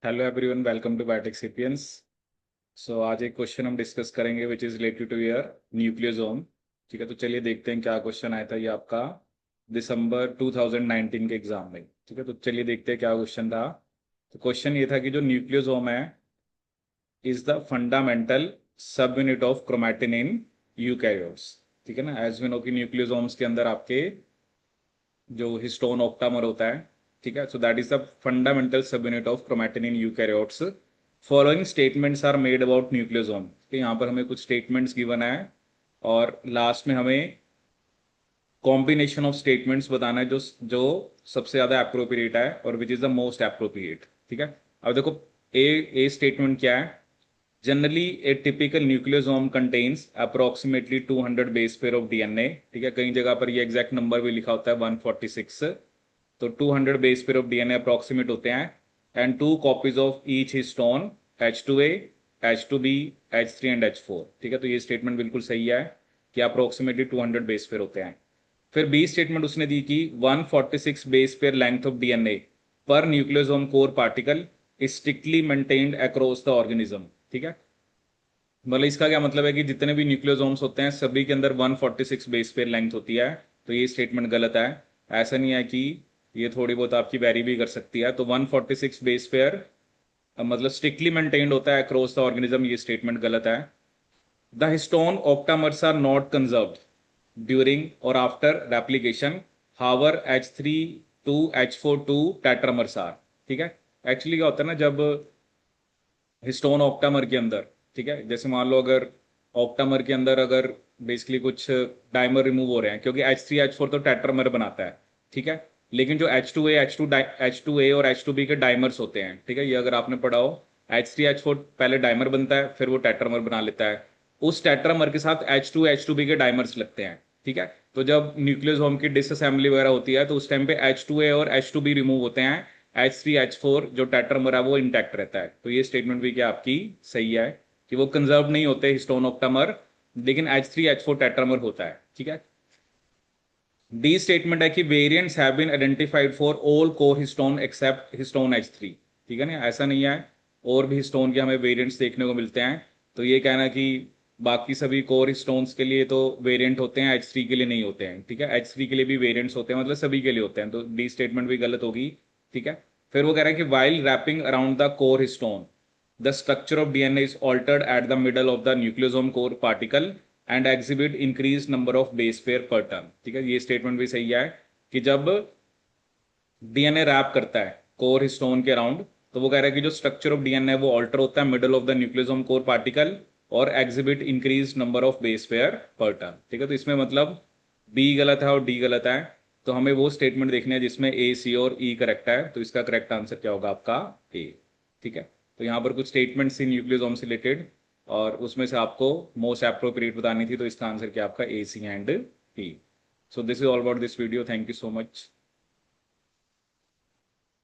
Hello everyone, welcome to biotech sapiens. So आज एक question हम डिस्कस करेंगे which is related to your nucleosome. ठीक है, तो चलिए देखते हैं क्या क्वेश्चन आया था ये आपका दिसंबर 2019 के एग्जाम में। ठीक है, तो चलिए देखते हैं क्या क्वेश्चन था। तो क्वेश्चन ये था कि जो न्यूक्लियोसोम है is the fundamental sub unit of chromatin in eukaryotes. ठीक है ना, एज वी नो कि न्यूक्लियोसोम्स के अंदर आपके जो हिस्टोन ऑक्टामर होता है। ठीक है, so that is the fundamental sub unit of chromatin in eukaryotes. Following statements are made about nucleosome. यहाँ पर हमें कुछ स्टेटमेंट्स गिवन है और लास्ट में हमें कॉम्बिनेशन ऑफ स्टेटमेंट्स बताना है जो जो सबसे ज्यादा अप्रोप्रिएट है और which is the most appropriate. ठीक है, अब देखो ए स्टेटमेंट क्या है। Generally A typical nucleosome contains approximately 200 base pair of DNA. ठीक है, कई जगह पर ये एग्जैक्ट नंबर भी लिखा होता है 146। तो 200 base pair of DNA approximate होते हैं and two copies of each histone H2A, H2B, H3 and H4। ठीक है, तो ये स्टेटमेंट बिल्कुल सही है कि अप्रोक्सीमेटली 200 बेस पेयर होते हैं। फिर बी स्टेटमेंट उसने दी कि 146 base pair length of DNA पर nucleosome core particle strictly maintained across the organism. ठीक है, मतलब इसका क्या मतलब है कि जितने भी न्यूक्लियोसोम्स होते हैं सभी के अंदर 146 बेस पेयर लेंथ होती है। तो ये स्टेटमेंट गलत है। ऐसा नहीं है कि ये थोड़ी बहुत आपकी वेरी भी कर सकती है। तो 146 बेस पेयर मतलब स्ट्रिक्टली मेंटेन्ड होता है अक्रॉस द ऑर्गेनिज्म, ये स्टेटमेंट गलत है। The histone octamers are not conserved during और after replication, however H3 two H4 two tetramers are. ठीक है, एक्चुअली क्या होता है ना, जब हिस्टोन ऑक्टामर के अंदर, ठीक है, जैसे मान लो अगर ऑक्टामर के अंदर अगर बेसिकली कुछ डाइमर रिमूव हो रहे हैं, क्योंकि H3 H4 तो टेट्रामर बनाता है। ठीक है, लेकिन जो H2A और H2B के डाइमर्स होते हैं, ठीक है, ये अगर आपने पढ़ा हो, H3H4 पहले डाइमर बनता है फिर वो टेट्रामर बना लेता है। उस टेट्रामर के साथ H2 H2B के डाइमर्स लगते हैं। ठीक है, तो जब न्यूक्लियोसोम की डिसअसेंबली वगैरह होती है तो उस टाइम पे H2A और H2B रिमूव होते हैं। H3H4 जो टेट्रामर है वो इंटैक्ट रहता है। तो ये स्टेटमेंट भी क्या आपकी सही है कि वो कंजर्व नहीं होते हिस्टोन ऑक्टामर, लेकिन H3H4 टेट्रामर होता है। ठीक है, डी स्टेटमेंट है कि variants have been identified for all core histone except histone H3। ठीक है ना, ऐसा नहीं है, और भी हिस्टोन के हमें वेरिएंट्स देखने को मिलते हैं। तो ये कहना कि बाकी सभी कोर हिस्टोन्स के लिए तो वेरिएंट होते हैं, H3 के लिए नहीं होते हैं। ठीक है, H3 के लिए भी वेरिएंट्स होते हैं, मतलब सभी के लिए होते हैं। तो डी स्टेटमेंट भी गलत होगी। ठीक है, फिर वो कह रहा है कि while wrapping around the core histone the structure of DNA is altered at the middle of the nucleosome core particle and exhibit increased number of base pair per turn। ठीक है, ये स्टेटमेंट भी सही है कि जब डीएनए रैप करता है कोर हिस्टोन के अराउंड, तो वो कह रहा है कि जो स्ट्रक्चर ऑफ डीएनए वो ऑल्टर होता है middle of the nucleosome core particle और exhibit increase number of base pair per turn. ठीक है, तो इसमें मतलब बी गलत है और डी गलत है। तो हमें वो स्टेटमेंट देखनी है जिसमें ए, सी और ई करेक्ट है। तो इसका करेक्ट आंसर क्या होगा आपका ए। ठीक है, तो यहाँ पर कुछ स्टेटमेंट्स इन न्यूक्लियोसोम से रिलेटेड और उसमें से आपको मोस्ट अप्रोप्रिएट बतानी थी, तो इसका आंसर क्या आपका A, C and E. So this is all about this video. Thank you so much.